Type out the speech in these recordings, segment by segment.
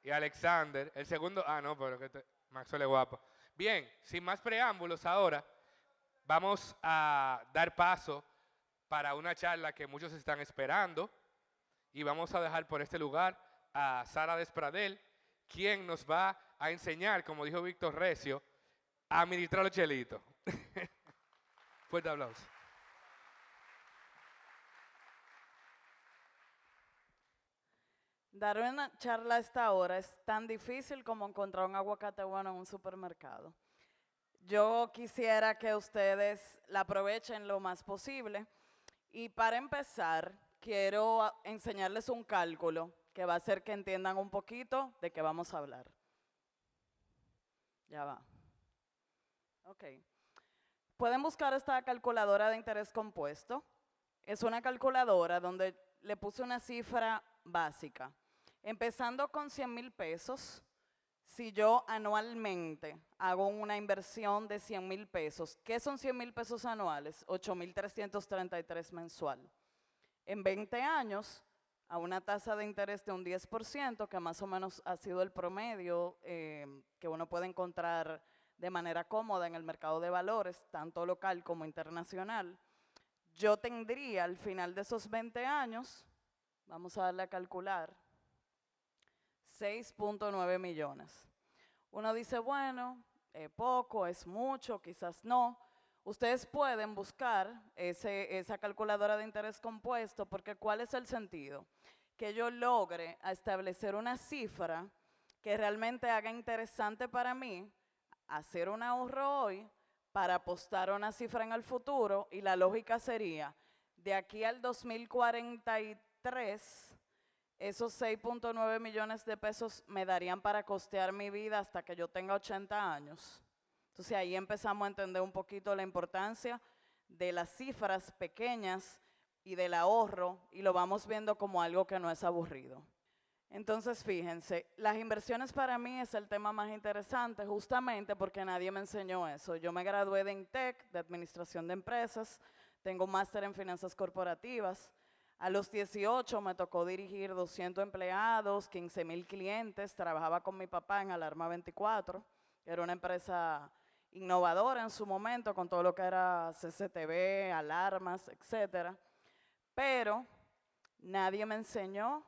y Alexander. El segundo, no, pero Maxwell es guapo. Bien, sin más preámbulos ahora, vamos a dar paso para una charla que muchos están esperando y vamos a dejar por este lugar a Sara Despradel, quien nos va a enseñar, como dijo Víctor Recio, a administrar los chelitos. Fuerte aplauso. Dar una charla a esta hora es tan difícil como encontrar un aguacate bueno en un supermercado. Yo quisiera que ustedes la aprovechen lo más posible y para empezar quiero enseñarles un cálculo que va a hacer que entiendan un poquito de qué vamos a hablar. Ya va. Ok. Pueden buscar esta calculadora de interés compuesto. Es una calculadora donde le puse una cifra básica. Empezando con 100,000 pesos, si yo anualmente hago una inversión de 100,000 pesos, ¿qué son 100,000 pesos anuales? 8,333 mensual. En 20 años, a una tasa de interés de un 10%, que más o menos ha sido el promedio que uno puede encontrar de manera cómoda en el mercado de valores, tanto local como internacional, yo tendría al final de esos 20 años, vamos a darle a calcular, 6.9 millones. Uno dice, bueno, poco, es mucho, quizás no. Ustedes pueden buscar esa calculadora de interés compuesto porque ¿cuál es el sentido? Que yo logre establecer una cifra que realmente haga interesante para mí hacer un ahorro hoy para apostar a una cifra en el futuro y la lógica sería, de aquí al 2043, esos 6.9 millones de pesos me darían para costear mi vida hasta que yo tenga 80 años. Entonces ahí empezamos a entender un poquito la importancia de las cifras pequeñas y del ahorro y lo vamos viendo como algo que no es aburrido. Entonces, fíjense, las inversiones para mí es el tema más interesante justamente porque nadie me enseñó eso. Yo me gradué de INTEC, de Administración de Empresas, tengo un máster en Finanzas Corporativas. A los 18 me tocó dirigir 200 empleados, 15,000 clientes, trabajaba con mi papá en Alarma 24, que era una empresa innovadora en su momento con todo lo que era CCTV, alarmas, etcétera. Pero nadie me enseñó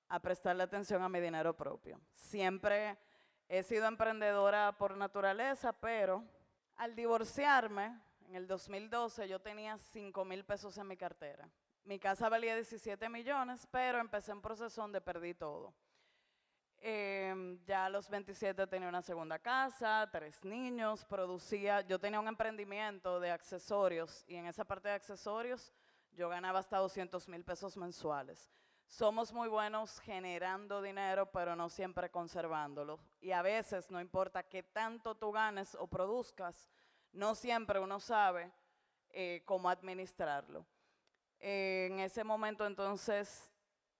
a prestarle atención a mi dinero propio. Siempre he sido emprendedora por naturaleza, pero al divorciarme, en el 2012 yo tenía 5,000 pesos en mi cartera. Mi casa valía 17 millones, pero empecé un proceso donde perdí todo. Ya a los 27 tenía una segunda casa, 3 niños, yo tenía un emprendimiento de accesorios y en esa parte de accesorios yo ganaba hasta 200,000 pesos mensuales. Somos muy buenos generando dinero, pero no siempre conservándolo. Y a veces, no importa qué tanto tú ganes o produzcas, no siempre uno sabe cómo administrarlo. En ese momento entonces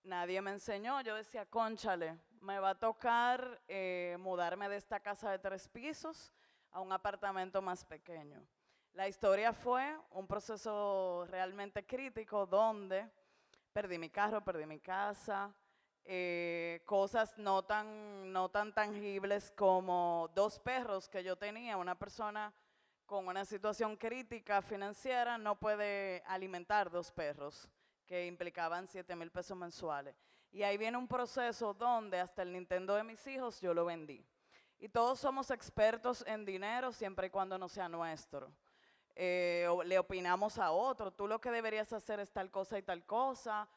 nadie me enseñó, yo decía, cónchale, me va a tocar mudarme de esta casa de 3 pisos a un apartamento más pequeño. La historia fue un proceso realmente crítico donde perdí mi carro, perdí mi casa, cosas no tan tangibles como 2 perros que yo tenía. Una persona con una situación crítica financiera no puede alimentar 2 perros que implicaban 7,000 pesos mensuales. Y ahí viene un proceso donde hasta el Nintendo de mis hijos yo lo vendí. Y todos somos expertos en dinero siempre y cuando no sea nuestro. Le opinamos a otro, tú lo que deberías hacer es tal cosa y tal cosa,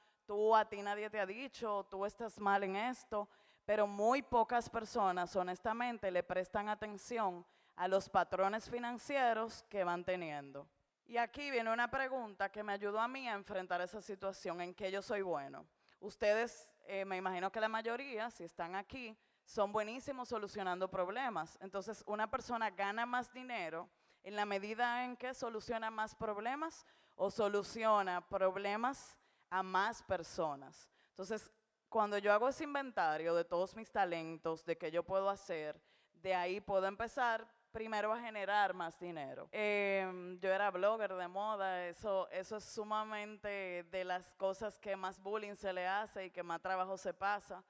a ti nadie te ha dicho, tú estás mal en esto, pero muy pocas personas honestamente le prestan atención a los patrones financieros que van teniendo. Y aquí viene una pregunta que me ayudó a mí a enfrentar esa situación en que yo soy bueno. Ustedes, me imagino que la mayoría, si están aquí, son buenísimos solucionando problemas. Entonces, una persona gana más dinero en la medida en que soluciona más problemas o soluciona problemas a más personas. Entonces, cuando yo hago ese inventario de todos mis talentos, de qué yo puedo hacer, de ahí puedo empezar primero a generar más dinero. Yo era blogger de moda, eso es sumamente de las cosas que más bullying se le hace y que más trabajo se pasa.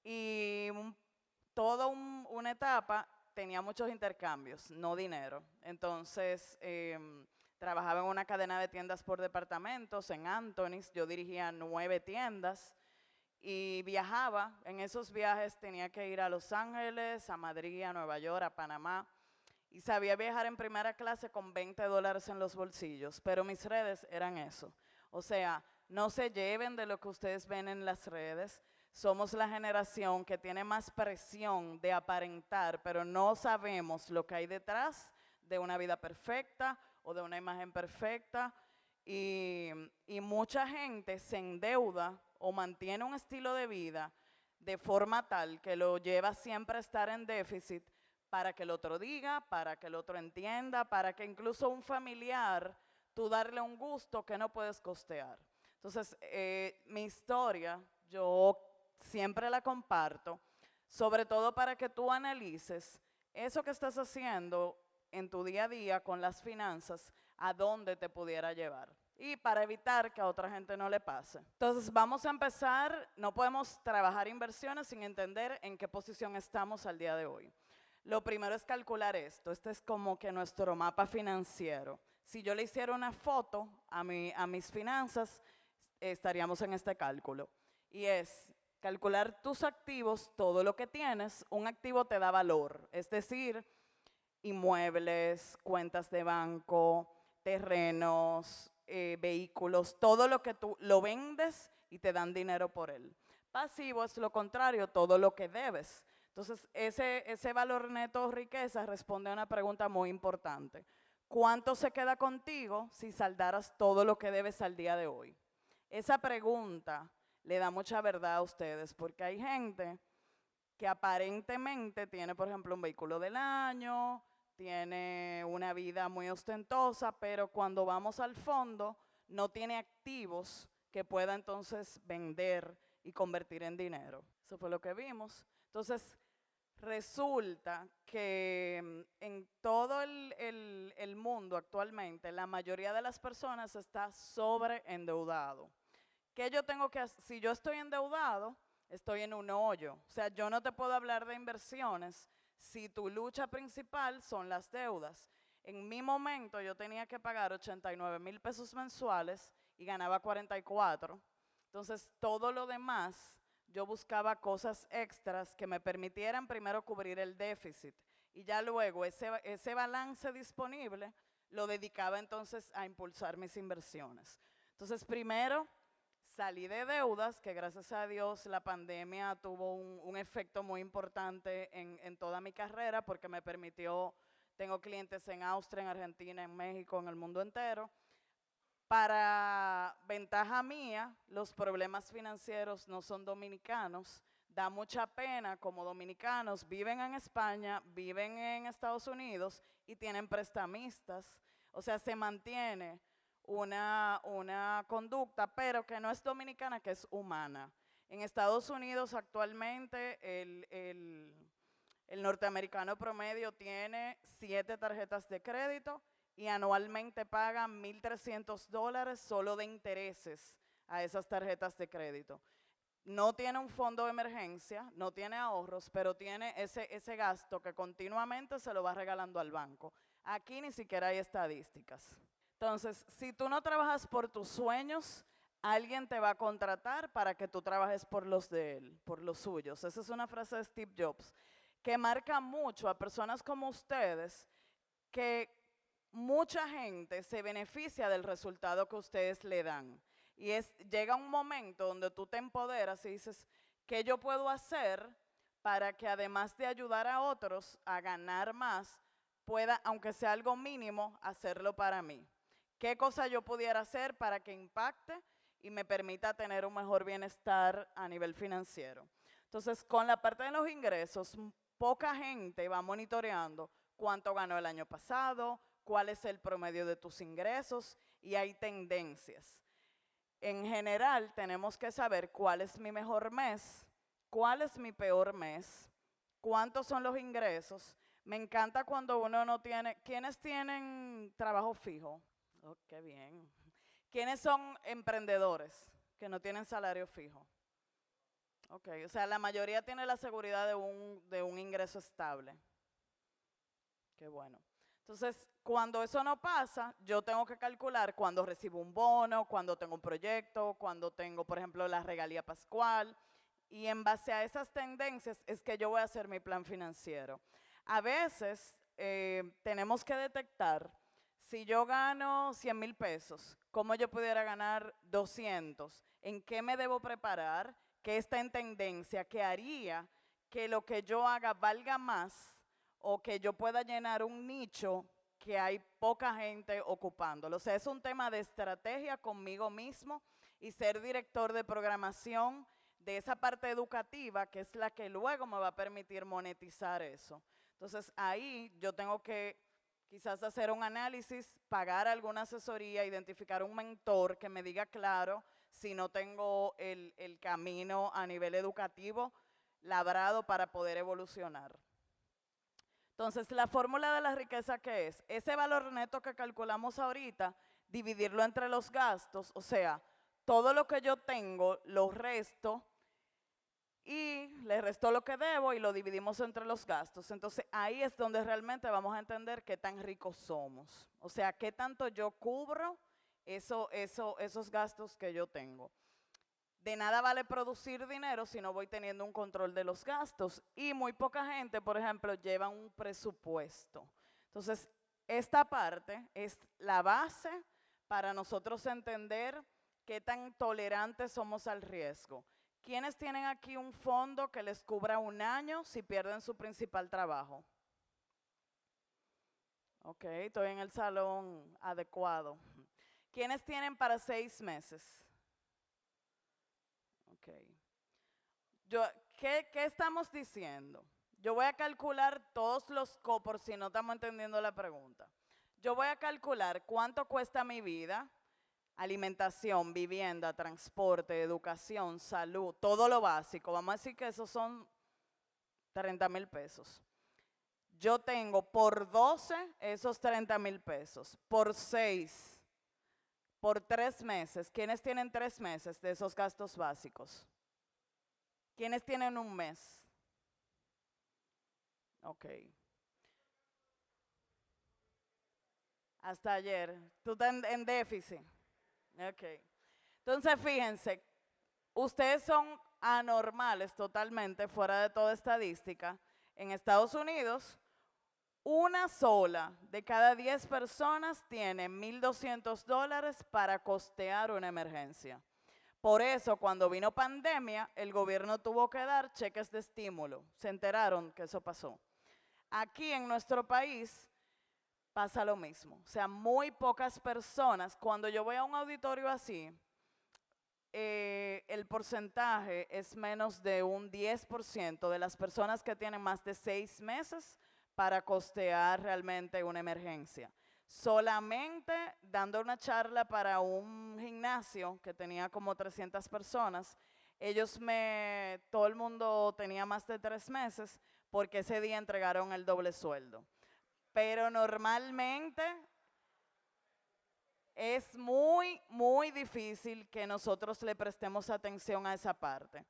y toda una etapa tenía muchos intercambios, no dinero. Entonces, trabajaba en una cadena de tiendas por departamentos en Anthony's, yo dirigía 9 tiendas y viajaba. En esos viajes tenía que ir a Los Ángeles, a Madrid, a Nueva York, a Panamá. Y sabía viajar en primera clase con $20 en los bolsillos, pero mis redes eran eso. O sea, no se lleven de lo que ustedes ven en las redes. Somos la generación que tiene más presión de aparentar, pero no sabemos lo que hay detrás de una vida perfecta o de una imagen perfecta. Y mucha gente se endeuda o mantiene un estilo de vida de forma tal que lo lleva siempre a estar en déficit para que el otro diga, para que el otro entienda, para que incluso un familiar, tú darle un gusto que no puedes costear. Entonces, mi historia, yo siempre la comparto, sobre todo para que tú analices eso que estás haciendo en tu día a día con las finanzas, a dónde te pudiera llevar. Y para evitar que a otra gente no le pase. Entonces vamos a empezar, no podemos trabajar inversiones sin entender en qué posición estamos al día de hoy. Lo primero es calcular esto, este es como que nuestro mapa financiero. Si yo le hiciera una foto a mis finanzas, estaríamos en este cálculo. Y es calcular tus activos, todo lo que tienes. Un activo te da valor, es decir, inmuebles, cuentas de banco, terrenos, vehículos, todo lo que tú lo vendes y te dan dinero por él. Pasivo es lo contrario, todo lo que debes. Entonces, ese valor neto o riqueza responde a una pregunta muy importante. ¿Cuánto se queda contigo si saldaras todo lo que debes al día de hoy? Esa pregunta le da mucha verdad a ustedes, porque hay gente que aparentemente tiene, por ejemplo, un vehículo del año, tiene una vida muy ostentosa, pero cuando vamos al fondo no tiene activos que pueda entonces vender y convertir en dinero. Eso fue lo que vimos. Entonces, resulta que en todo el mundo actualmente, la mayoría de las personas está sobreendeudado. ¿Qué yo tengo que hacer? Si yo estoy endeudado, estoy en un hoyo. O sea, yo no te puedo hablar de inversiones si tu lucha principal son las deudas. En mi momento yo tenía que pagar 89,000 pesos mensuales y ganaba 44. Entonces, todo lo demás, yo buscaba cosas extras que me permitieran primero cubrir el déficit y ya luego ese balance disponible lo dedicaba entonces a impulsar mis inversiones. Entonces, primero salí de deudas, que gracias a Dios la pandemia tuvo un efecto muy importante en toda mi carrera porque me permitió, tengo clientes en Austria, en Argentina, en México, en el mundo entero. Para ventaja mía, los problemas financieros no son dominicanos. Da mucha pena como dominicanos viven en España, viven en Estados Unidos y tienen prestamistas. O sea, se mantiene una conducta, pero que no es dominicana, que es humana. En Estados Unidos actualmente el norteamericano promedio tiene 7 tarjetas de crédito y anualmente paga $1,300 solo de intereses a esas tarjetas de crédito. No tiene un fondo de emergencia, no tiene ahorros, pero tiene ese gasto que continuamente se lo va regalando al banco. Aquí ni siquiera hay estadísticas. Entonces, si tú no trabajas por tus sueños, alguien te va a contratar para que tú trabajes por los de él, por los suyos. Esa es una frase de Steve Jobs que marca mucho a personas como ustedes, que mucha gente se beneficia del resultado que ustedes le dan. Y llega un momento donde tú te empoderas y dices, ¿qué yo puedo hacer para que además de ayudar a otros a ganar más, pueda, aunque sea algo mínimo, hacerlo para mí? ¿Qué cosa yo pudiera hacer para que impacte y me permita tener un mejor bienestar a nivel financiero? Entonces, con la parte de los ingresos, poca gente va monitoreando cuánto ganó el año pasado, cuál es el promedio de tus ingresos y hay tendencias. En general, tenemos que saber cuál es mi mejor mes, cuál es mi peor mes, cuántos son los ingresos. Me encanta cuando uno no tiene. ¿Quiénes tienen trabajo fijo? Oh, qué bien. ¿Quiénes son emprendedores que no tienen salario fijo? Ok, o sea, la mayoría tiene la seguridad de un ingreso estable. Qué bueno. Entonces, cuando eso no pasa, yo tengo que calcular cuando recibo un bono, cuando tengo un proyecto, cuando tengo, por ejemplo, la regalía pascual. Y en base a esas tendencias es que yo voy a hacer mi plan financiero. A veces tenemos que detectar si yo gano 100,000 pesos, cómo yo pudiera ganar 200, en qué me debo preparar, qué está en tendencia, qué haría que lo que yo haga valga más o que yo pueda llenar un nicho que hay poca gente ocupándolo. O sea, es un tema de estrategia conmigo mismo y ser director de programación de esa parte educativa que es la que luego me va a permitir monetizar eso. Entonces ahí yo tengo que quizás hacer un análisis, pagar alguna asesoría, identificar un mentor que me diga claro si no tengo el camino a nivel educativo labrado para poder evolucionar. Entonces, la fórmula de la riqueza, ¿qué es? Ese valor neto que calculamos ahorita, dividirlo entre los gastos, o sea, todo lo que yo tengo, lo resto y le resto lo que debo y lo dividimos entre los gastos. Entonces, ahí es donde realmente vamos a entender qué tan ricos somos. O sea, qué tanto yo cubro esos gastos que yo tengo. De nada vale producir dinero si no voy teniendo un control de los gastos. Y muy poca gente, por ejemplo, lleva un presupuesto. Entonces, esta parte es la base para nosotros entender qué tan tolerantes somos al riesgo. ¿Quiénes tienen aquí un fondo que les cubra un año si pierden su principal trabajo? Ok, estoy en el salón adecuado. ¿Quiénes tienen para 6 meses? Ok. ¿Qué estamos diciendo? Yo voy a calcular todos los por si no estamos entendiendo la pregunta. Yo voy a calcular cuánto cuesta mi vida, alimentación, vivienda, transporte, educación, salud, todo lo básico. Vamos a decir que esos son 30,000 pesos. Yo tengo por 12 esos 30,000 pesos, por 6, por 3 meses. ¿Quiénes tienen 3 meses de esos gastos básicos? ¿Quiénes tienen un mes? Ok. Hasta ayer. Tú estás en déficit. Ok. Entonces, fíjense, ustedes son anormales totalmente, fuera de toda estadística. En Estados Unidos, una sola de cada 10 personas tiene $1,200 para costear una emergencia. Por eso, cuando vino pandemia, el gobierno tuvo que dar cheques de estímulo. Se enteraron que eso pasó. Aquí en nuestro país pasa lo mismo. O sea, muy pocas personas, cuando yo voy a un auditorio así, el porcentaje es menos de un 10% de las personas que tienen más de 6 meses para costear realmente una emergencia. Solamente dando una charla para un gimnasio que tenía como 300 personas, todo el mundo tenía más de 3 meses porque ese día entregaron el doble sueldo. Pero normalmente es muy, muy difícil que nosotros le prestemos atención a esa parte.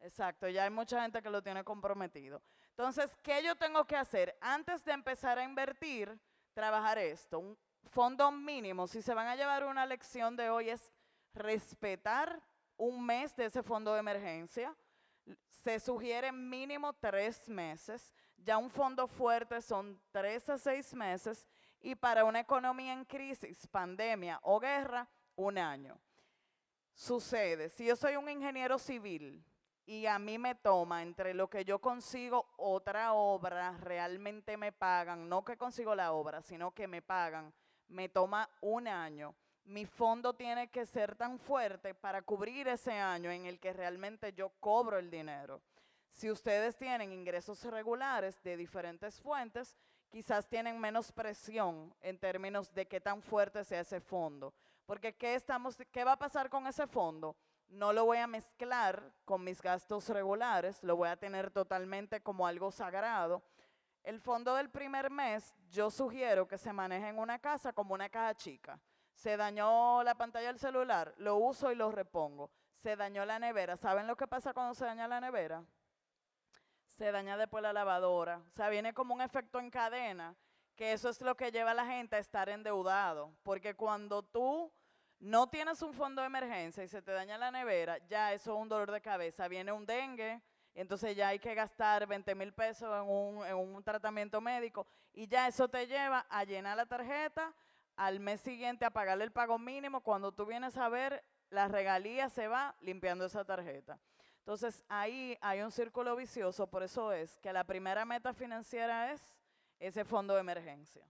Exacto, ya hay mucha gente que lo tiene comprometido. Entonces, ¿qué yo tengo que hacer? Antes de empezar a invertir, trabajar esto, un fondo mínimo. Si se van a llevar una lección de hoy es respetar un mes de ese fondo de emergencia. Se sugiere mínimo 3 meses. Ya un fondo fuerte son 3 a 6 meses. Y para una economía en crisis, pandemia o guerra, un año. Sucede, si yo soy un ingeniero civil y a mí me toma entre lo que yo consigo otra obra, realmente me pagan, no que consigo la obra, sino que me pagan, me toma un año. Mi fondo tiene que ser tan fuerte para cubrir ese año en el que realmente yo cobro el dinero. Si ustedes tienen ingresos regulares de diferentes fuentes, quizás tienen menos presión en términos de qué tan fuerte sea ese fondo. Porque ¿qué va a pasar con ese fondo? No lo voy a mezclar con mis gastos regulares, lo voy a tener totalmente como algo sagrado. El fondo del primer mes, yo sugiero que se maneje en una casa como una caja chica. Se dañó la pantalla del celular, lo uso y lo repongo. se dañó la nevera. ¿Saben lo que pasa cuando se daña la nevera? Se daña después la lavadora. O sea, viene como un efecto en cadena, que eso es lo que lleva a la gente a estar endeudado. Porque cuando tú no tienes un fondo de emergencia y se te daña la nevera, ya eso es un dolor de cabeza. Viene un dengue, entonces ya hay que gastar 20,000 pesos en un tratamiento médico y ya eso te lleva a llenar la tarjeta, al mes siguiente a pagarle el pago mínimo. Cuando tú vienes a ver, la regalía se va limpiando esa tarjeta. Entonces ahí hay un círculo vicioso, por eso es que la primera meta financiera es ese fondo de emergencia.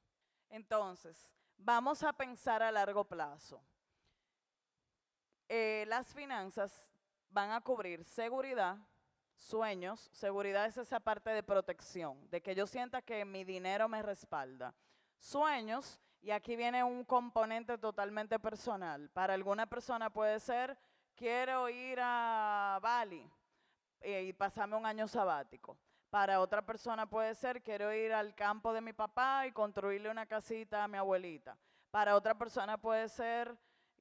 Entonces, vamos a pensar a largo plazo. Las finanzas van a cubrir seguridad, sueños. Seguridad es esa parte de protección, de que yo sienta que mi dinero me respalda. Sueños, y aquí viene un componente totalmente personal. Para alguna persona puede ser, quiero ir a Bali y pasarme un año sabático. Para otra persona puede ser, quiero ir al campo de mi papá y construirle una casita a mi abuelita. Para otra persona puede ser,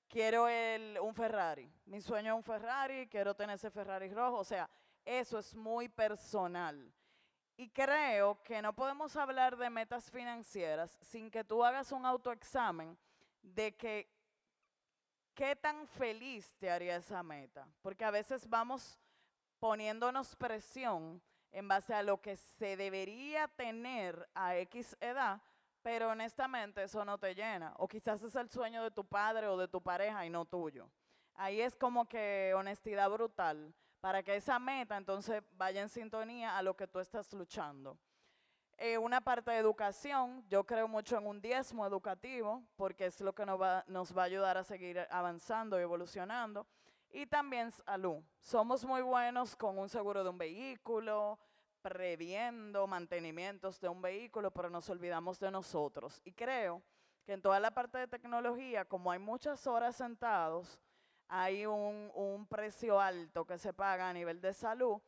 quiero un Ferrari. Mi sueño es un Ferrari, quiero tener ese Ferrari rojo. O sea, eso es muy personal. Y creo que no podemos hablar de metas financieras sin que tú hagas un autoexamen de que qué tan feliz te haría esa meta. Porque a veces vamos poniéndonos presión en base a lo que se debería tener a X edad, pero honestamente eso no te llena. O quizás es el sueño de tu padre o de tu pareja y no tuyo. Ahí es como que honestidad brutal para que esa meta entonces vaya en sintonía a lo que tú estás luchando. Una parte de educación, yo creo mucho en un diezmo educativo porque es lo que nos va a ayudar a seguir avanzando y evolucionando. Y también salud. Somos muy buenos con un seguro de un vehículo, previendo mantenimientos de un vehículo, pero nos olvidamos de nosotros. Y creo que en toda la parte de tecnología, como hay muchas horas sentados, hay un precio alto que se paga a nivel de salud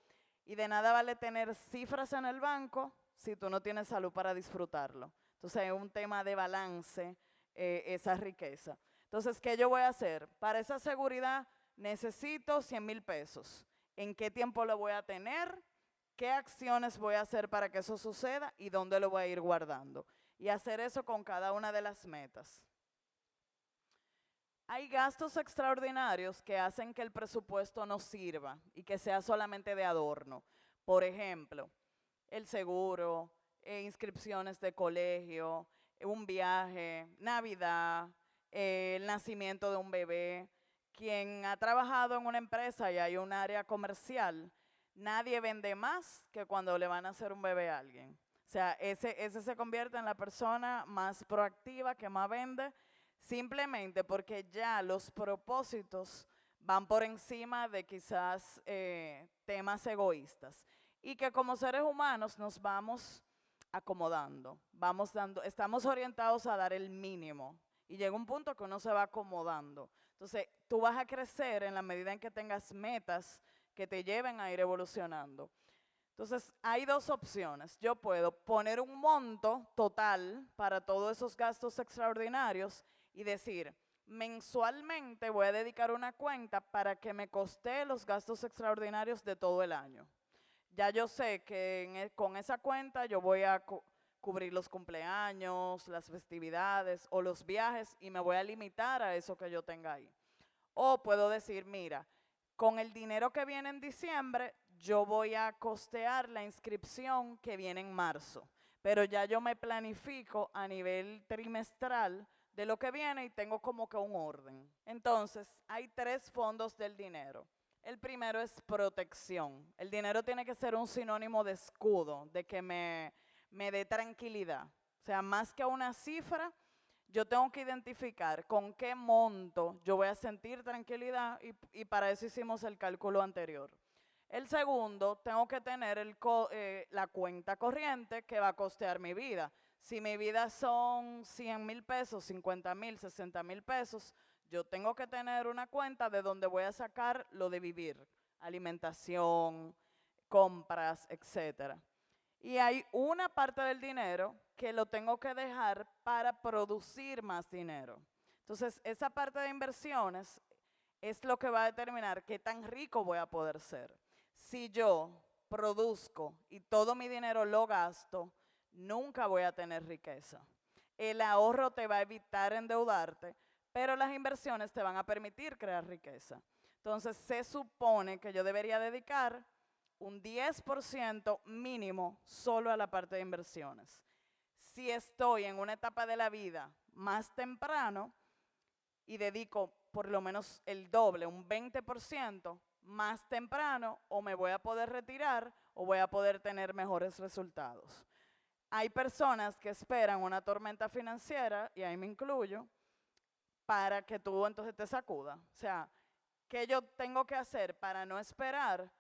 y de nada vale tener cifras en el banco si tú no tienes salud para disfrutarlo. Entonces es un tema de balance esa riqueza. Entonces, ¿qué yo voy a hacer? Para esa seguridad necesito 100,000 pesos. ¿En qué tiempo lo voy a tener? ¿Qué acciones voy a hacer para que eso suceda? ¿Y dónde lo voy a ir guardando? Y hacer eso con cada una de las metas. Hay gastos extraordinarios que hacen que el presupuesto no sirva y que sea solamente de adorno. Por ejemplo, el seguro, inscripciones de colegio, un viaje, Navidad, el nacimiento de un bebé. Quien ha trabajado en una empresa y hay un área comercial, nadie vende más que cuando le van a hacer un bebé a alguien. O sea, ese se convierte en la persona más proactiva, que más vende, simplemente porque ya los propósitos van por encima de quizás temas egoístas. Y que como seres humanos nos vamos acomodando, estamos orientados a dar el mínimo. Y llega un punto que uno se va acomodando. Entonces, tú vas a crecer en la medida en que tengas metas que te lleven a ir evolucionando. Entonces, hay dos opciones. Yo puedo poner un monto total para todos esos gastos extraordinarios y decir, mensualmente voy a dedicar una cuenta para que me coste los gastos extraordinarios de todo el año. Ya yo sé que con esa cuenta yo voy a cubrir los cumpleaños, las festividades o los viajes y me voy a limitar a eso que yo tenga ahí. O puedo decir, mira, con el dinero que viene en diciembre, yo voy a costear la inscripción que viene en marzo. Pero ya yo me planifico a nivel trimestral de lo que viene y tengo como que un orden. Entonces, hay 3 fondos del dinero. El primero es protección. El dinero tiene que ser un sinónimo de escudo, de que me dé tranquilidad. O sea, más que una cifra, yo tengo que identificar con qué monto yo voy a sentir tranquilidad y para eso hicimos el cálculo anterior. El segundo, tengo que tener la cuenta corriente que va a costear mi vida. Si mi vida son 100,000 pesos, 50,000, 60,000 pesos, yo tengo que tener una cuenta de donde voy a sacar lo de vivir, alimentación, compras, etcétera. Y hay una parte del dinero que lo tengo que dejar para producir más dinero. Entonces, esa parte de inversiones es lo que va a determinar qué tan rico voy a poder ser. Si yo produzco y todo mi dinero lo gasto, nunca voy a tener riqueza. El ahorro te va a evitar endeudarte, pero las inversiones te van a permitir crear riqueza. Entonces, se supone que yo debería dedicar un 10% mínimo solo a la parte de inversiones. Si estoy en una etapa de la vida más temprano y dedico por lo menos el doble, un 20% más temprano, o me voy a poder retirar o voy a poder tener mejores resultados. Hay personas que esperan una tormenta financiera, y ahí me incluyo, para que tú entonces te sacudas. O sea, ¿qué yo tengo que hacer para no esperar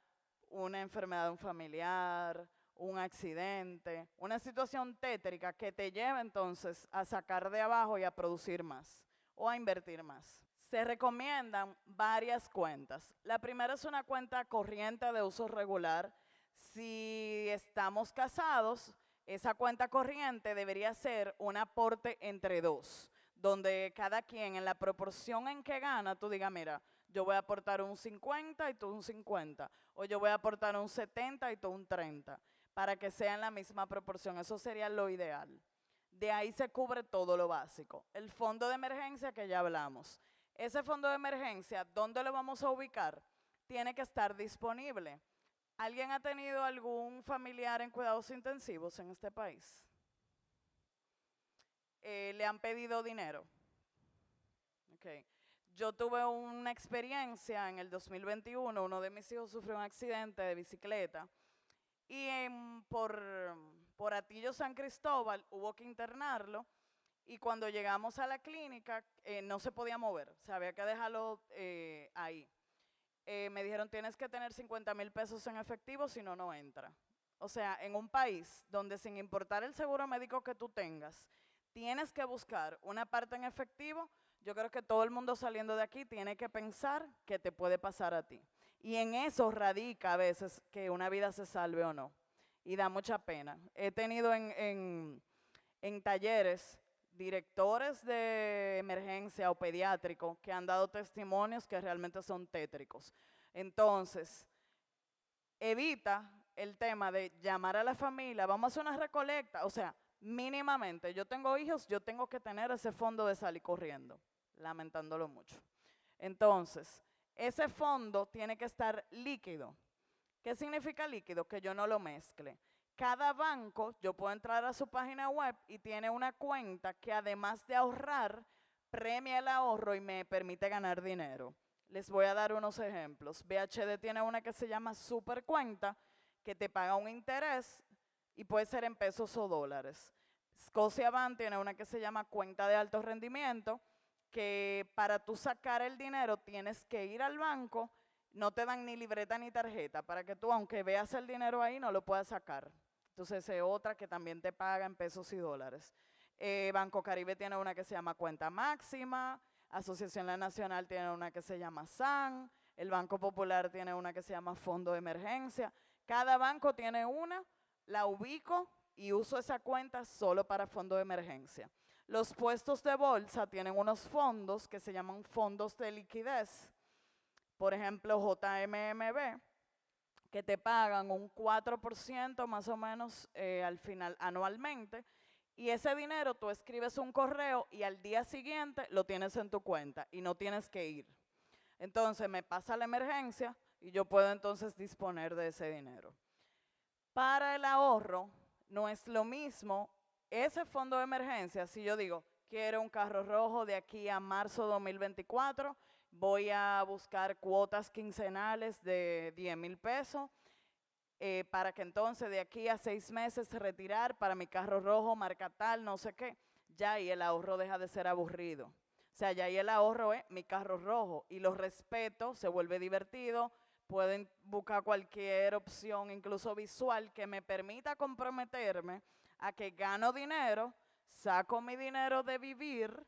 una enfermedad de un familiar, un accidente, una situación tétrica que te lleve entonces a sacar de abajo y a producir más o a invertir más? Se recomiendan varias cuentas. La primera es una cuenta corriente de uso regular. Si estamos casados, esa cuenta corriente debería ser un aporte entre dos, donde cada quien en la proporción en que gana, tú digas, mira, yo voy a aportar un 50 y tú un 50, o yo voy a aportar un 70 y tú un 30, para que sea en la misma proporción. Eso sería lo ideal. De ahí se cubre todo lo básico. El fondo de emergencia que ya hablamos. Ese fondo de emergencia, ¿dónde lo vamos a ubicar? Tiene que estar disponible. ¿Alguien ha tenido algún familiar en cuidados intensivos en este país? ¿Le han pedido dinero? Okay. Yo tuve una experiencia en el 2021, uno de mis hijos sufrió un accidente de bicicleta y por Atillo San Cristóbal hubo que internarlo, y cuando llegamos a la clínica no se podía mover, o sea, había que dejarlo ahí. Me dijeron, tienes que tener 50,000 pesos en efectivo, si no, no entra. O sea, en un país donde sin importar el seguro médico que tú tengas, tienes que buscar una parte en efectivo, yo creo que todo el mundo saliendo de aquí tiene que pensar que te puede pasar a ti. Y en eso radica a veces que una vida se salve o no. Y da mucha pena. He tenido en talleres directores de emergencia o pediátrico que han dado testimonios que realmente son tétricos. Entonces, evita el tema de llamar a la familia, vamos a hacer una recolecta, o sea, mínimamente, yo tengo hijos, yo tengo que tener ese fondo de salir corriendo, lamentándolo mucho. Entonces, ese fondo tiene que estar líquido. ¿Qué significa líquido? Que yo no lo mezcle. Cada banco, yo puedo entrar a su página web y tiene una cuenta que además de ahorrar, premia el ahorro y me permite ganar dinero. Les voy a dar unos ejemplos. BHD tiene una que se llama Super Cuenta, que te paga un interés y puede ser en pesos o dólares. Scotiabank tiene una que se llama Cuenta de Alto Rendimiento, que para tú sacar el dinero tienes que ir al banco, no te dan ni libreta ni tarjeta, para que tú, aunque veas el dinero ahí, no lo puedas sacar. Entonces es otra que también te paga en pesos y dólares. Banco Caribe tiene una que se llama Cuenta Máxima, Asociación La Nacional tiene una que se llama SAN, el Banco Popular tiene una que se llama Fondo de Emergencia. Cada banco tiene una, la ubico y uso esa cuenta solo para fondo de emergencia. Los puestos de bolsa tienen unos fondos que se llaman fondos de liquidez. Por ejemplo, JMMB, que te pagan un 4% más o menos al final, anualmente, y ese dinero tú escribes un correo y al día siguiente lo tienes en tu cuenta y no tienes que ir. Entonces me pasa la emergencia y yo puedo entonces disponer de ese dinero. Para el ahorro no es lo mismo ese fondo de emergencia. Si yo digo, quiero un carro rojo de aquí a marzo 2024, voy a buscar cuotas quincenales de 10,000 pesos para que entonces de aquí a 6 meses retirar para mi carro rojo, marca tal, no sé qué. Ya ahí el ahorro deja de ser aburrido. O sea, ya ahí el ahorro es mi carro rojo y lo respeto, se vuelve divertido. Pueden buscar cualquier opción, incluso visual, que me permita comprometerme a que gano dinero, saco mi dinero de vivir,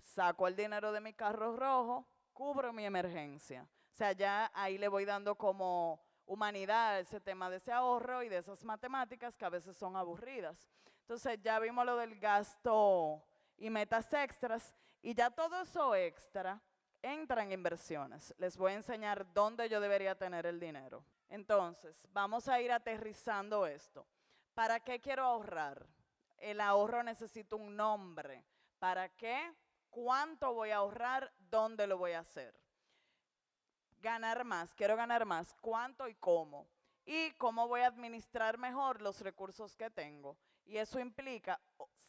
saco el dinero de mi carro rojo, cubro mi emergencia. O sea, ya ahí le voy dando como humanidad a ese tema de ese ahorro y de esas matemáticas que a veces son aburridas. Entonces ya vimos lo del gasto y metas extras, y ya todo eso extra entra en inversiones. Les voy a enseñar dónde yo debería tener el dinero. Entonces, vamos a ir aterrizando esto. ¿Para qué quiero ahorrar? El ahorro necesita un nombre. ¿Para qué? ¿Cuánto voy a ahorrar? ¿Dónde lo voy a hacer? Ganar más, quiero ganar más. ¿Cuánto y cómo? Y cómo voy a administrar mejor los recursos que tengo. Y eso implica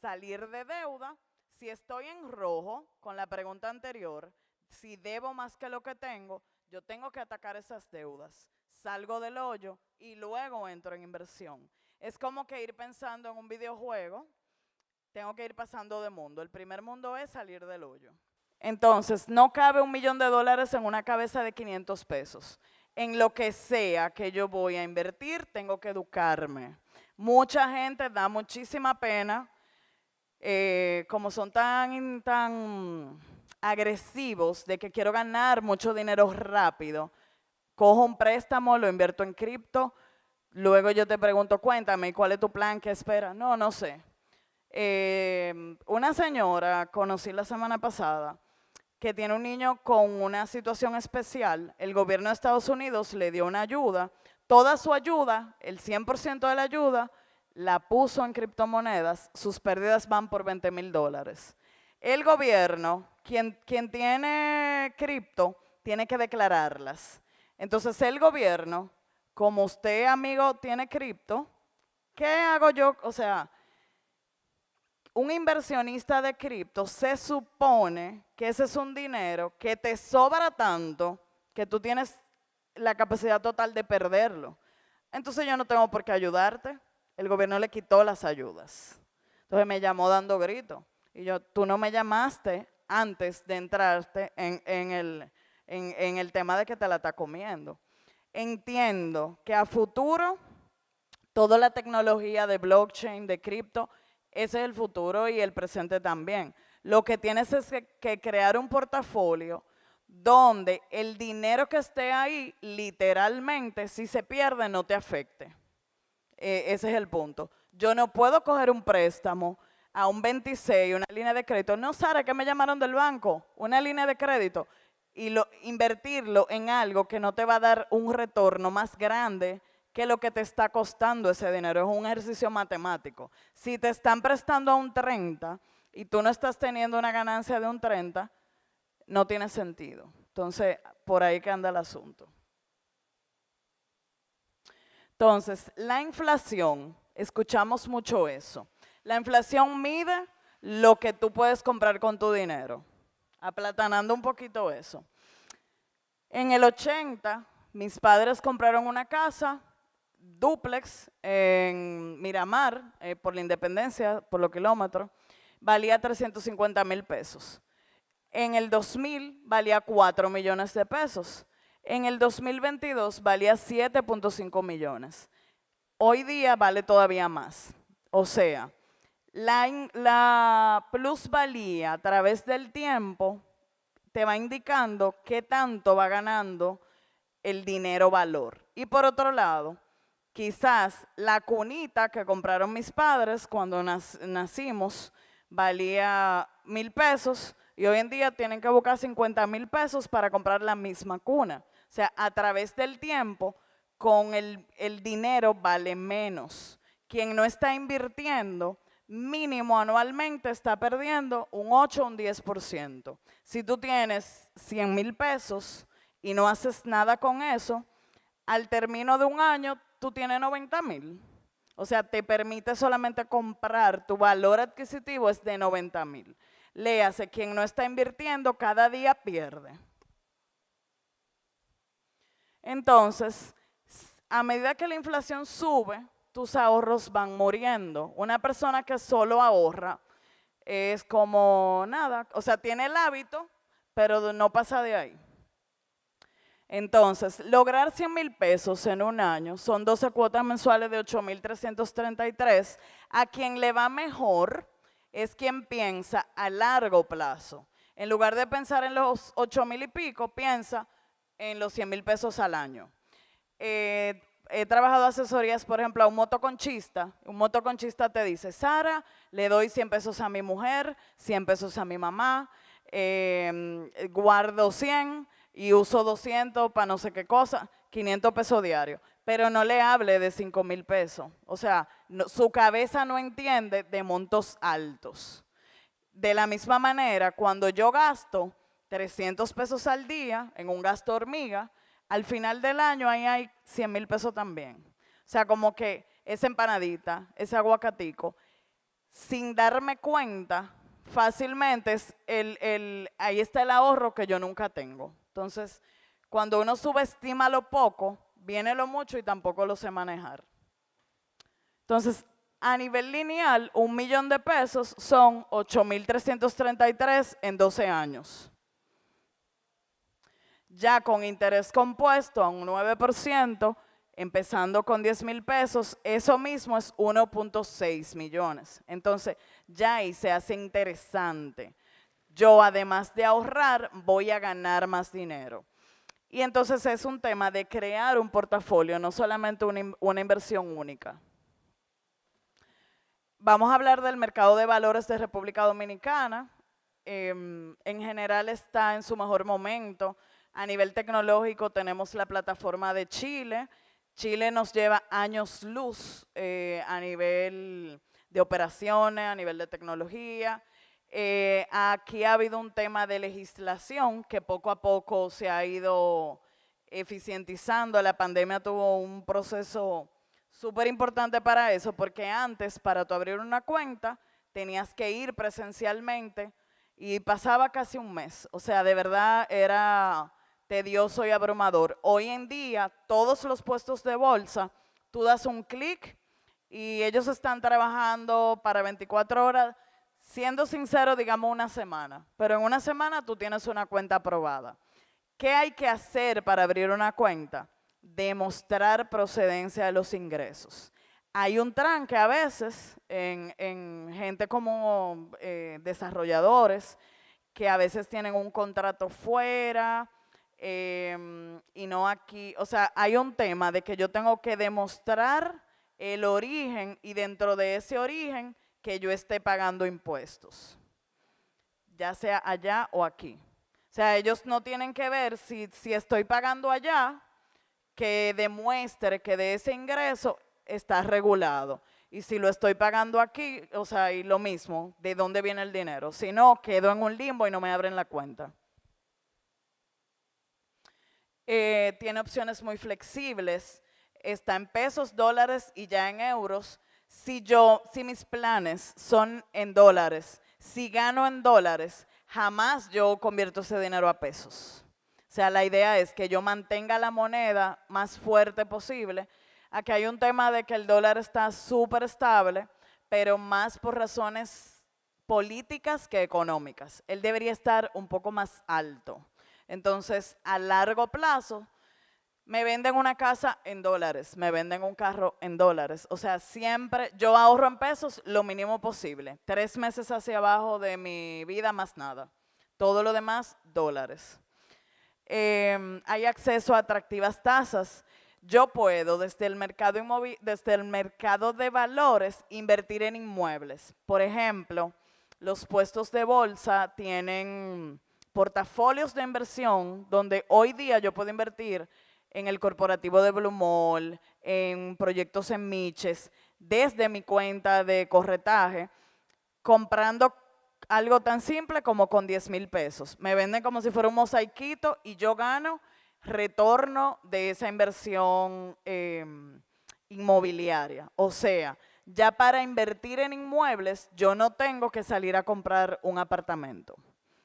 salir de deuda. Si estoy en rojo, con la pregunta anterior, si debo más que lo que tengo, yo tengo que atacar esas deudas. Salgo del hoyo y luego entro en inversión. Es como que ir pensando en un videojuego, tengo que ir pasando de mundo. El primer mundo es salir del hoyo. Entonces, no cabe $1.000.000 en una cabeza de 500 pesos. En lo que sea que yo voy a invertir, tengo que educarme. Mucha gente da muchísima pena, como son tan agresivos de que quiero ganar mucho dinero rápido, cojo un préstamo, lo invierto en cripto, luego yo te pregunto, cuéntame, ¿cuál es tu plan? ¿Qué esperas? No, no sé. Una señora conocí la semana pasada que tiene un niño con una situación especial. El gobierno de Estados Unidos le dio una ayuda. Toda su ayuda, el 100% de la ayuda, la puso en criptomonedas. Sus pérdidas van por $20.000. El gobierno, quien tiene cripto, tiene que declararlas. Entonces el gobierno, como usted, amigo, tiene cripto, ¿qué hago yo? O sea, un inversionista de cripto se supone que ese es un dinero que te sobra tanto que tú tienes la capacidad total de perderlo. Entonces yo no tengo por qué ayudarte. El gobierno le quitó las ayudas. Entonces me llamó dando grito. Y yo, tú no me llamaste antes de entrarte en el tema de que te la está comiendo. Entiendo que a futuro toda la tecnología de blockchain, de cripto, ese es el futuro y el presente también. Lo que tienes es que crear un portafolio donde el dinero que esté ahí, literalmente, si se pierde, no te afecte. Ese es el punto. Yo no puedo coger un préstamo a un 26, una línea de crédito. No, Sara, que me llamaron del banco, una línea de crédito, y invertirlo en algo que no te va a dar un retorno más grande que lo que te está costando ese dinero. Es un ejercicio matemático. Si te están prestando a un 30 y tú no estás teniendo una ganancia de un 30, no tiene sentido. Entonces, por ahí que anda el asunto. Entonces, la inflación, escuchamos mucho eso. La inflación mide lo que tú puedes comprar con tu dinero, aplatanando un poquito eso. En el 80, mis padres compraron una casa, dúplex, en Miramar, por la Independencia, por los kilómetros, valía 350,000 pesos. En el 2000 valía 4 millones de pesos. En el 2022 valía 7.5 millones. Hoy día vale todavía más. O sea, la plusvalía a través del tiempo te va indicando qué tanto va ganando el dinero valor. Y por otro lado, quizás la cunita que compraron mis padres cuando nacimos valía 1,000 pesos y hoy en día tienen que buscar 50,000 pesos para comprar la misma cuna. O sea, a través del tiempo, con el dinero vale menos. Quien no está invirtiendo, mínimo anualmente está perdiendo un 8 o un 10%. Si tú tienes 100,000 pesos y no haces nada con eso, al término de un año tú tienes 90,000. O sea, te permite solamente comprar, tu valor adquisitivo es de 90,000. Léase, quien no está invirtiendo cada día pierde. Entonces, a medida que la inflación sube, tus ahorros van muriendo. Una persona que solo ahorra es como nada, o sea, tiene el hábito, pero no pasa de ahí. Entonces, lograr 100,000 pesos en un año son 12 cuotas mensuales de 8,333. A quien le va mejor es quien piensa a largo plazo. En lugar de pensar en los 8,000 y pico, piensa en los 100,000 pesos al año. He trabajado asesorías, por ejemplo, a un motoconchista. Un motoconchista te dice, Sara, le doy 100 pesos a mi mujer, 100 pesos a mi mamá, guardo 100 y uso 200 para no sé qué cosa, 500 pesos diarios. Pero no le hable de 5,000 pesos. O sea, su cabeza no entiende de montos altos. De la misma manera, cuando yo gasto 300 pesos al día en un gasto hormiga, al final del año ahí hay 100,000 pesos también. O sea, como que esa empanadita, ese aguacatico, sin darme cuenta, fácilmente ahí está el ahorro que yo nunca tengo. Entonces, cuando uno subestima lo poco, viene lo mucho y tampoco lo sé manejar. Entonces, a nivel lineal, 1,000,000 de pesos son 8,333 en 12 años. Ya con interés compuesto a un 9%, empezando con 10,000 pesos, eso mismo es 1,6 millones. Entonces, ya ahí se hace interesante. Yo, además de ahorrar, voy a ganar más dinero. Y entonces es un tema de crear un portafolio, no solamente una inversión única. Vamos a hablar del mercado de valores de República Dominicana. En general está en su mejor momento. A nivel tecnológico tenemos la plataforma de Chile. Chile nos lleva años luz a nivel de operaciones, a nivel de tecnología. Aquí ha habido un tema de legislación que poco a poco se ha ido eficientizando. La pandemia tuvo un proceso súper importante para eso, porque antes, para tú abrir una cuenta, tenías que ir presencialmente y pasaba casi un mes. O sea, de verdad era tedioso y abrumador. Hoy en día, todos los puestos de bolsa, tú das un clic y ellos están trabajando para 24 horas, siendo sincero, digamos una semana. Pero en una semana tú tienes una cuenta aprobada. ¿Qué hay que hacer para abrir una cuenta? Demostrar procedencia de los ingresos. Hay un tranque a veces en gente como desarrolladores que a veces tienen un contrato fuera y no aquí. O sea, hay un tema de que yo tengo que demostrar el origen y dentro de ese origen que yo esté pagando impuestos, ya sea allá o aquí. O sea, ellos no tienen que ver si estoy pagando allá, que demuestre que de ese ingreso está regulado. Y si lo estoy pagando aquí, o sea, y lo mismo, ¿de dónde viene el dinero? Si no, quedo en un limbo y no me abren la cuenta. Tiene opciones muy flexibles, está en pesos, dólares y ya en euros. Si mis planes son en dólares, si gano en dólares, jamás yo convierto ese dinero a pesos. O sea, la idea es que yo mantenga la moneda más fuerte posible. Aquí hay un tema de que el dólar está súper estable, pero más por razones políticas que económicas. Él debería estar un poco más alto. Entonces, a largo plazo, me venden una casa en dólares, me venden un carro en dólares. O sea, siempre yo ahorro en pesos lo mínimo posible. 3 meses hacia abajo de mi vida, más nada. Todo lo demás, dólares. Hay acceso a atractivas tasas. Yo puedo, desde el mercado de valores, invertir en inmuebles. Por ejemplo, los puestos de bolsa tienen portafolios de inversión donde hoy día yo puedo invertir en el corporativo de Blue Mall, en proyectos en Miches, desde mi cuenta de corretaje, comprando algo tan simple como con 10,000 pesos. Me venden como si fuera un mosaiquito y yo gano retorno de esa inversión inmobiliaria. O sea, ya para invertir en inmuebles, yo no tengo que salir a comprar un apartamento.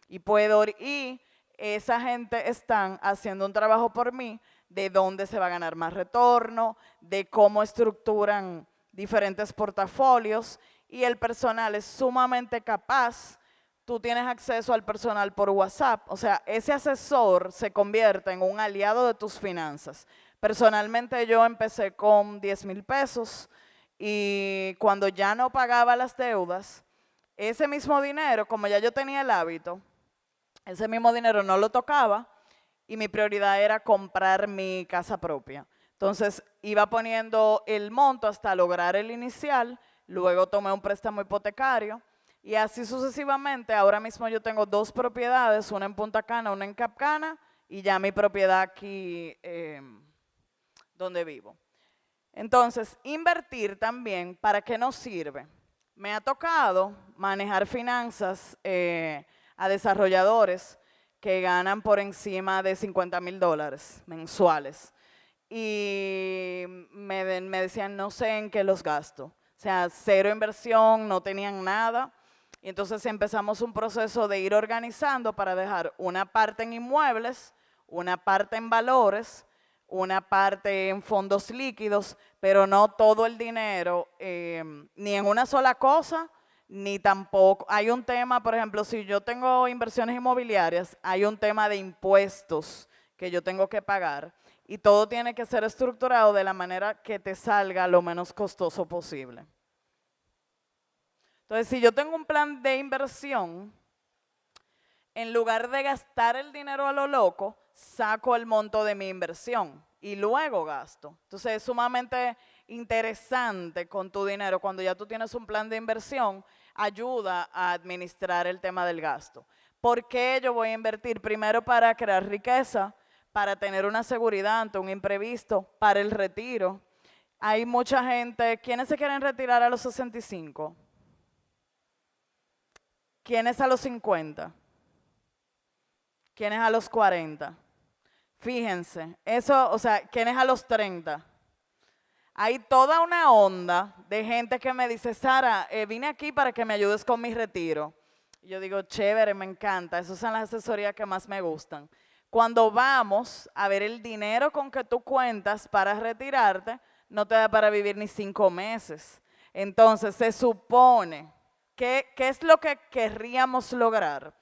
Y esa gente están haciendo un trabajo por mí de dónde se va a ganar más retorno, de cómo estructuran diferentes portafolios y el personal es sumamente capaz. Tú tienes acceso al personal por WhatsApp, o sea, ese asesor se convierte en un aliado de tus finanzas. Personalmente yo empecé con 10,000 pesos y cuando ya no pagaba las deudas, ese mismo dinero, como ya yo tenía el hábito, ese mismo dinero no lo tocaba y mi prioridad era comprar mi casa propia. Entonces iba poniendo el monto hasta lograr el inicial, luego tomé un préstamo hipotecario Y así sucesivamente, ahora mismo yo tengo 2 propiedades, una en Punta Cana, una en Cap Cana, y ya mi propiedad aquí donde vivo. Entonces, invertir también, ¿para qué nos sirve? Me ha tocado manejar finanzas a desarrolladores que ganan por encima de $50,000 mensuales. Y me decían, no sé en qué los gasto. O sea, cero inversión, no tenían nada. Y entonces empezamos un proceso de ir organizando para dejar una parte en inmuebles, una parte en valores, una parte en fondos líquidos, pero no todo el dinero, ni en una sola cosa, ni tampoco. Hay un tema, por ejemplo, si yo tengo inversiones inmobiliarias, hay un tema de impuestos que yo tengo que pagar y todo tiene que ser estructurado de la manera que te salga lo menos costoso posible. Entonces, si yo tengo un plan de inversión, en lugar de gastar el dinero a lo loco, saco el monto de mi inversión y luego gasto. Entonces, es sumamente interesante con tu dinero. Cuando ya tú tienes un plan de inversión, ayuda a administrar el tema del gasto. ¿Por qué yo voy a invertir? Primero, para crear riqueza, para tener una seguridad ante un imprevisto, para el retiro. Hay mucha gente, ¿quiénes se quieren retirar a los 65? ¿Quiénes a los 50? ¿Quiénes a los 40? Fíjense, eso, o sea, ¿quiénes a los 30? Hay toda una onda de gente que me dice, Sara, vine aquí para que me ayudes con mi retiro. Y yo digo, chévere, me encanta, esas son las asesorías que más me gustan. Cuando vamos a ver el dinero con que tú cuentas para retirarte, no te da para vivir ni 5 meses. Entonces, se supone, ¿qué es lo que querríamos lograr?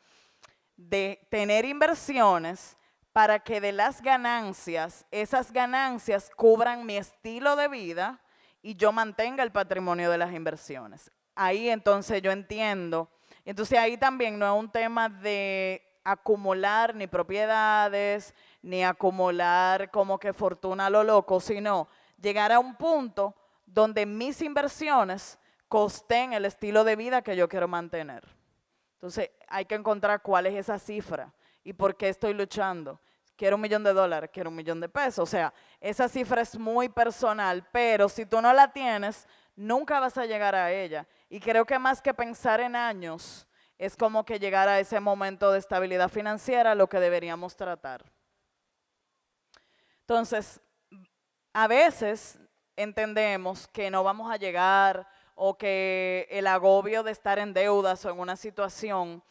De tener inversiones para que de las ganancias, esas ganancias cubran mi estilo de vida y yo mantenga el patrimonio de las inversiones. Ahí entonces yo entiendo. Entonces ahí también no es un tema de acumular ni propiedades, ni acumular como que fortuna a lo loco, sino llegar a un punto donde mis inversiones costen el estilo de vida que yo quiero mantener. Entonces hay que encontrar cuál es esa cifra y por qué estoy luchando. Quiero $1,000,000, quiero $1,000,000. O sea, esa cifra es muy personal, pero si tú no la tienes, nunca vas a llegar a ella. Y creo que más que pensar en años, es como que llegar a ese momento de estabilidad financiera lo que deberíamos tratar. Entonces, a veces entendemos que no vamos a llegar o que el agobio de estar en deudas o en una situación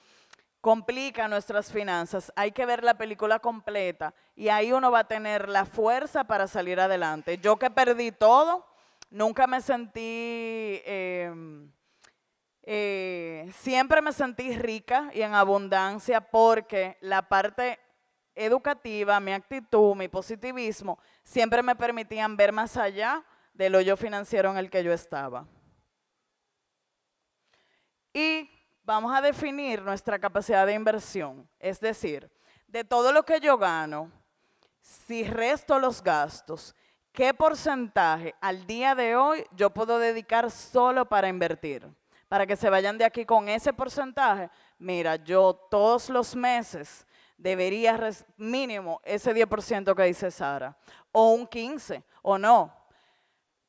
complica nuestras finanzas. Hay que ver la película completa y ahí uno va a tener la fuerza para salir adelante. Yo que perdí todo, nunca me sentí, siempre me sentí rica y en abundancia porque la parte educativa, mi actitud, mi positivismo, siempre me permitían ver más allá del hoyo financiero en el que yo estaba. Y vamos a definir nuestra capacidad de inversión, es decir, de todo lo que yo gano, si resto los gastos, ¿qué porcentaje al día de hoy yo puedo dedicar solo para invertir? Para que se vayan de aquí con ese porcentaje. Mira, yo todos los meses debería mínimo ese 10% que dice Sara, o un 15%, o no.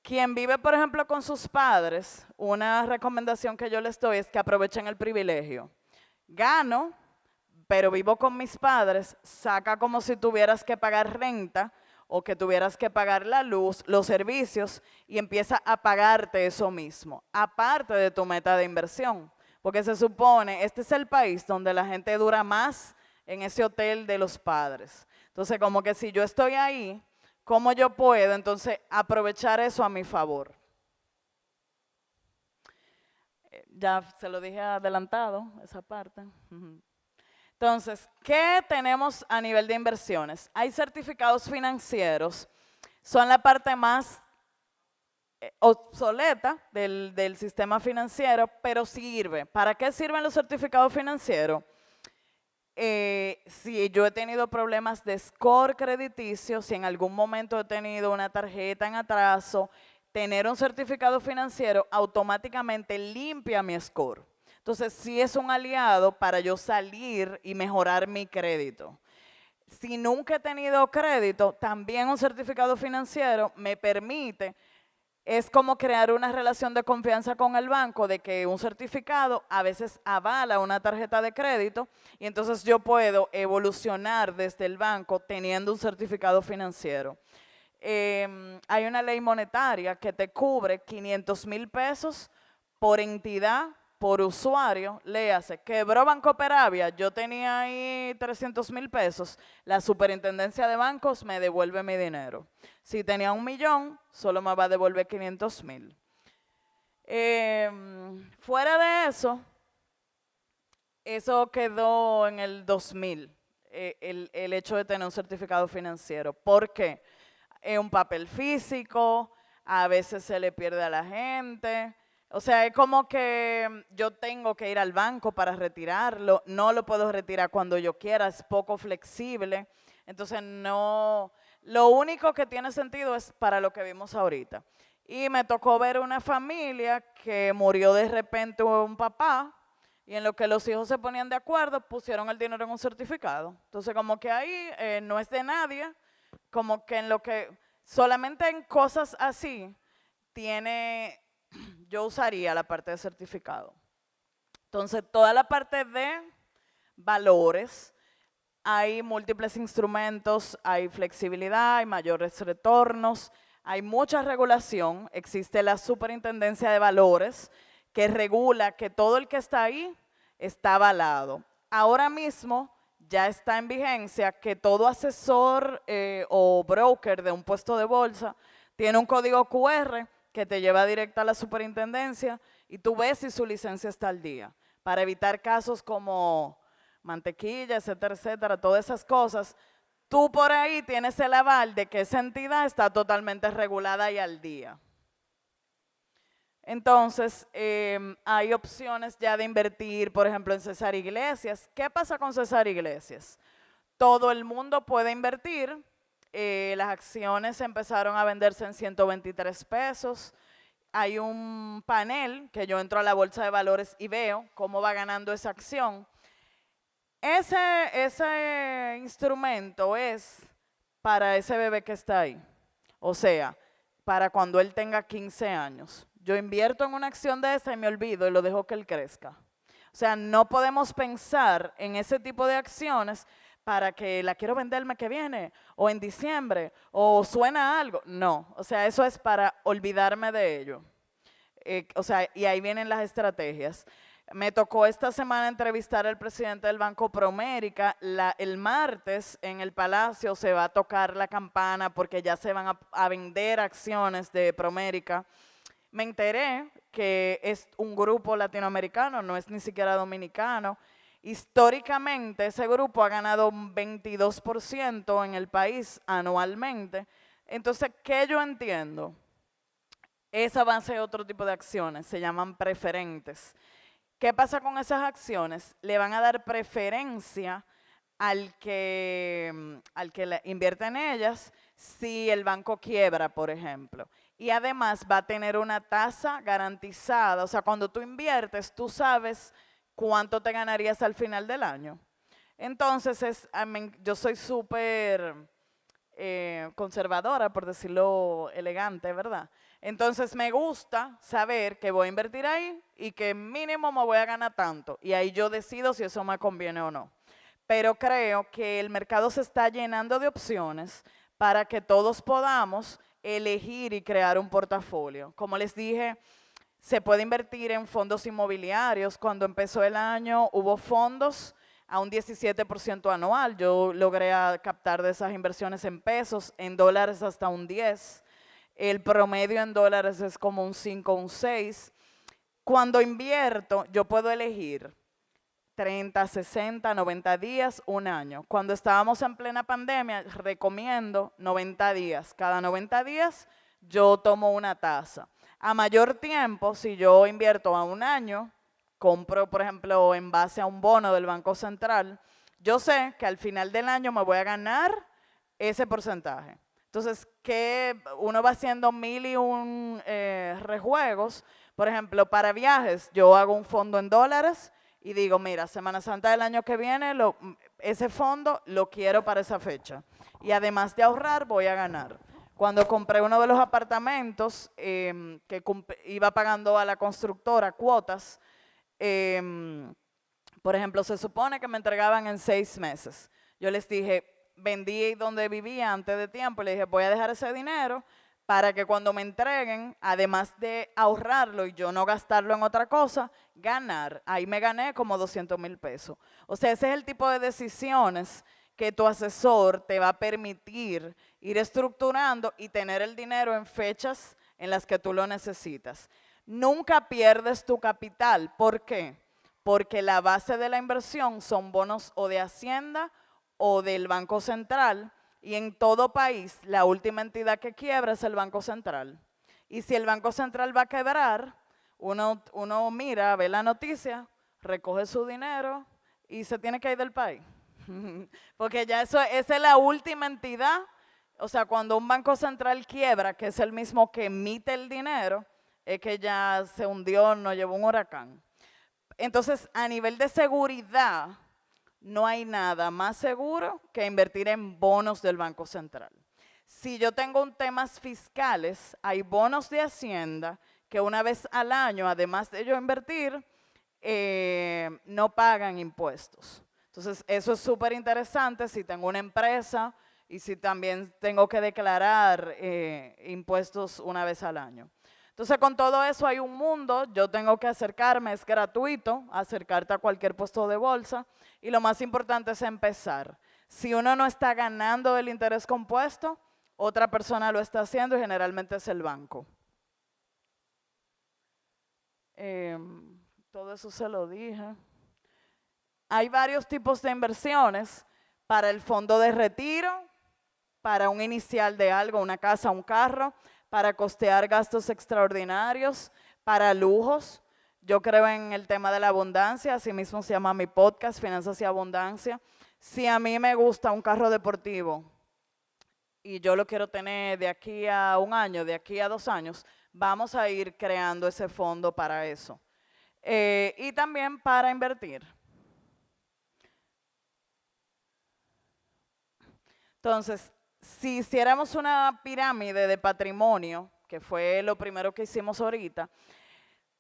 Quien vive, por ejemplo, con sus padres, una recomendación que yo les doy es que aprovechen el privilegio. Gano, pero vivo con mis padres, saca como si tuvieras que pagar renta o que tuvieras que pagar la luz, los servicios, y empieza a pagarte eso mismo, aparte de tu meta de inversión. Porque se supone, este es el país donde la gente dura más en ese hotel de los padres. Entonces, como que si yo estoy ahí, ¿cómo yo puedo entonces aprovechar eso a mi favor? Ya se lo dije adelantado, esa parte. Entonces, ¿qué tenemos a nivel de inversiones? Hay certificados financieros, son la parte más obsoleta del sistema financiero, pero sirve. ¿Para qué sirven los certificados financieros? Si yo he tenido problemas de score crediticio, si en algún momento he tenido una tarjeta en atraso, tener un certificado financiero automáticamente limpia mi score. Entonces, sí es un aliado para yo salir y mejorar mi crédito. Si nunca he tenido crédito, también un certificado financiero me permite, es como crear una relación de confianza con el banco, de que un certificado a veces avala una tarjeta de crédito y entonces yo puedo evolucionar desde el banco teniendo un certificado financiero. Hay una ley monetaria que te cubre 500,000 pesos por entidad, por usuario. Léase, quebró Banco Peravia, yo tenía ahí 300,000 pesos, la superintendencia de bancos me devuelve mi dinero. Si tenía 1,000,000, solo me va a devolver 500,000. Fuera de eso quedó en el 2000, el hecho de tener un certificado financiero. ¿Por qué? Es un papel físico, a veces se le pierde a la gente. O sea, es como que yo tengo que ir al banco para retirarlo, no lo puedo retirar cuando yo quiera, es poco flexible. Entonces, no, lo único que tiene sentido es para lo que vimos ahorita. Y me tocó ver una familia que murió de repente un papá y en lo que los hijos se ponían de acuerdo, pusieron el dinero en un certificado. Entonces, como que ahí no es de nadie, como que en lo que, solamente en cosas así, yo usaría la parte de certificado. Entonces, toda la parte de valores, hay múltiples instrumentos, hay flexibilidad, hay mayores retornos, hay mucha regulación, existe la superintendencia de valores que regula que todo el que está ahí está avalado. Ahora mismo ya está en vigencia que todo asesor o broker de un puesto de bolsa tiene un código QR que te lleva directo a la superintendencia y tú ves si su licencia está al día, para evitar casos como mantequilla, etcétera, etcétera, todas esas cosas. Tú por ahí tienes el aval de que esa entidad está totalmente regulada y al día. Entonces, hay opciones ya de invertir, por ejemplo, en César Iglesias. ¿Qué pasa con César Iglesias? Todo el mundo puede invertir. Las acciones empezaron a venderse en 123 pesos. Hay un panel que yo entro a la bolsa de valores y veo cómo va ganando esa acción. Ese instrumento es para ese bebé que está ahí. O sea, para cuando él tenga 15 años. Yo invierto en una acción de esa y me olvido y lo dejo que él crezca. O sea, no podemos pensar en ese tipo de acciones para que la quiero vender el mes que viene o en diciembre o suena algo. No, o sea, eso es para olvidarme de ello. O sea, y ahí vienen las estrategias. Me tocó esta semana entrevistar al presidente del Banco Promérica. El martes en el Palacio se va a tocar la campana porque ya se van a vender acciones de Promérica. Me enteré que es un grupo latinoamericano, no es ni siquiera dominicano. Históricamente ese grupo ha ganado un 22% en el país anualmente. Entonces, ¿qué yo entiendo? Esa va a ser otro tipo de acciones, se llaman preferentes. ¿Qué pasa con esas acciones? Le van a dar preferencia al que invierte en ellas si el banco quiebra, por ejemplo. Y además va a tener una tasa garantizada. O sea, cuando tú inviertes, tú sabes cuánto te ganarías al final del año. Entonces, yo soy súper conservadora, por decirlo elegante, ¿verdad? Entonces me gusta saber que voy a invertir ahí y que mínimo me voy a ganar tanto. Y ahí yo decido si eso me conviene o no. Pero creo que el mercado se está llenando de opciones para que todos podamos elegir y crear un portafolio. Como les dije, se puede invertir en fondos inmobiliarios. Cuando empezó el año hubo fondos a un 17% anual. Yo logré captar de esas inversiones en pesos, en dólares hasta un 10%. El promedio en dólares es como un 5, un 6. Cuando invierto, yo puedo elegir 30, 60, 90 días, un año. Cuando estábamos en plena pandemia, recomiendo 90 días. Cada 90 días yo tomo una tasa. A mayor tiempo, si yo invierto a un año, compro, por ejemplo, en base a un bono del Banco Central, yo sé que al final del año me voy a ganar ese porcentaje. Entonces, que uno va haciendo 1001 rejuegos Por ejemplo, para viajes, yo hago un fondo en dólares y digo, mira, Semana Santa del año que viene, ese fondo lo quiero para esa fecha. Y además de ahorrar, voy a ganar. Cuando compré uno de los apartamentos que iba pagando a la constructora cuotas, por ejemplo, se supone que me entregaban en 6 meses. Yo les dije, vendí donde vivía antes de tiempo, le dije, voy a dejar ese dinero para que cuando me entreguen, además de ahorrarlo y yo no gastarlo en otra cosa, ganar. Ahí me gané como 200,000 pesos. O sea, ese es el tipo de decisiones que tu asesor te va a permitir ir estructurando y tener el dinero en fechas en las que tú lo necesitas. Nunca pierdes tu capital. ¿Por qué? Porque la base de la inversión son bonos o de Hacienda o del Banco Central, y en todo país la última entidad que quiebra es el Banco Central. Y si el Banco Central va a quebrar, uno mira, ve la noticia, recoge su dinero y se tiene que ir del país. Porque ya esa es la última entidad. O sea, cuando un Banco Central quiebra, que es el mismo que emite el dinero, es que ya se hundió, nos llevó un huracán. Entonces, a nivel de seguridad, no hay nada más seguro que invertir en bonos del Banco Central. Si yo tengo temas fiscales, hay bonos de Hacienda que una vez al año, además de yo invertir, no pagan impuestos. Entonces, eso es súper interesante si tengo una empresa y si también tengo que declarar impuestos una vez al año. Entonces, con todo eso hay un mundo, yo tengo que acercarme, es gratuito, acercarte a cualquier puesto de bolsa, y lo más importante es empezar. Si uno no está ganando el interés compuesto, otra persona lo está haciendo y generalmente es el banco. Todo eso se lo dije. Hay varios tipos de inversiones para el fondo de retiro, para un inicial de algo, una casa, un carro, para costear gastos extraordinarios, para lujos. Yo creo en el tema de la abundancia, así mismo se llama mi podcast, Finanzas y Abundancia. Si a mí me gusta un carro deportivo y yo lo quiero tener de aquí a 1 año, de aquí a 2 años, vamos a ir creando ese fondo para eso. Y también para invertir. Entonces, si hiciéramos una pirámide de patrimonio, que fue lo primero que hicimos ahorita,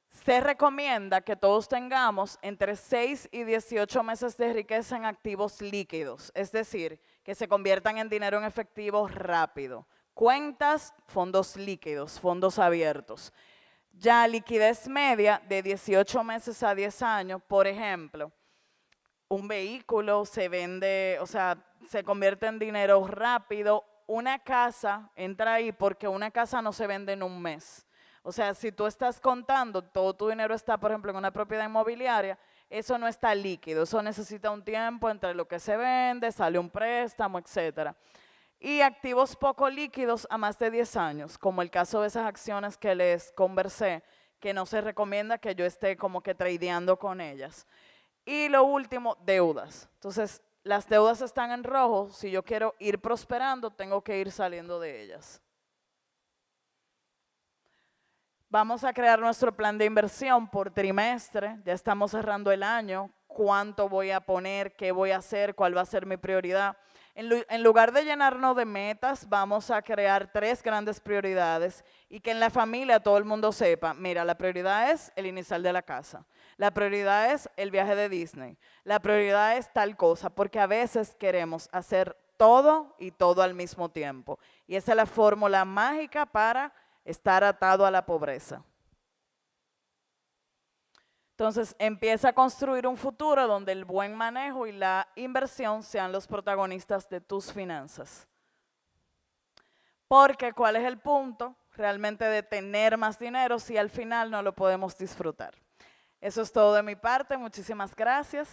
se recomienda que todos tengamos entre 6 y 18 meses de riqueza en activos líquidos, es decir, que se conviertan en dinero en efectivo rápido. Cuentas, fondos líquidos, fondos abiertos. Ya liquidez media de 18 meses a 10 años, por ejemplo, un vehículo se vende, o sea, se convierte en dinero rápido. Una casa entra ahí porque una casa no se vende en un mes. O sea, si tú estás contando, todo tu dinero está, por ejemplo, en una propiedad inmobiliaria, eso no está líquido, eso necesita un tiempo entre lo que se vende, sale un préstamo, etcétera. Y activos poco líquidos a más de 10 años, como el caso de esas acciones que les conversé, que no se recomienda que yo esté como que tradeando con ellas. Y lo último, deudas. Entonces, las deudas están en rojo. Si yo quiero ir prosperando, tengo que ir saliendo de ellas. Vamos a crear nuestro plan de inversión por trimestre. Ya estamos cerrando el año. ¿Cuánto voy a poner? ¿Qué voy a hacer? ¿Cuál va a ser mi prioridad? En lugar de llenarnos de metas, vamos a crear 3 grandes prioridades y que en la familia todo el mundo sepa, mira, la prioridad es el inicial de la casa, la prioridad es el viaje de Disney, la prioridad es tal cosa, porque a veces queremos hacer todo y todo al mismo tiempo. Y esa es la fórmula mágica para estar atado a la pobreza. Entonces, empieza a construir un futuro donde el buen manejo y la inversión sean los protagonistas de tus finanzas. Porque, ¿cuál es el punto realmente de tener más dinero si al final no lo podemos disfrutar? Eso es todo de mi parte. Muchísimas gracias.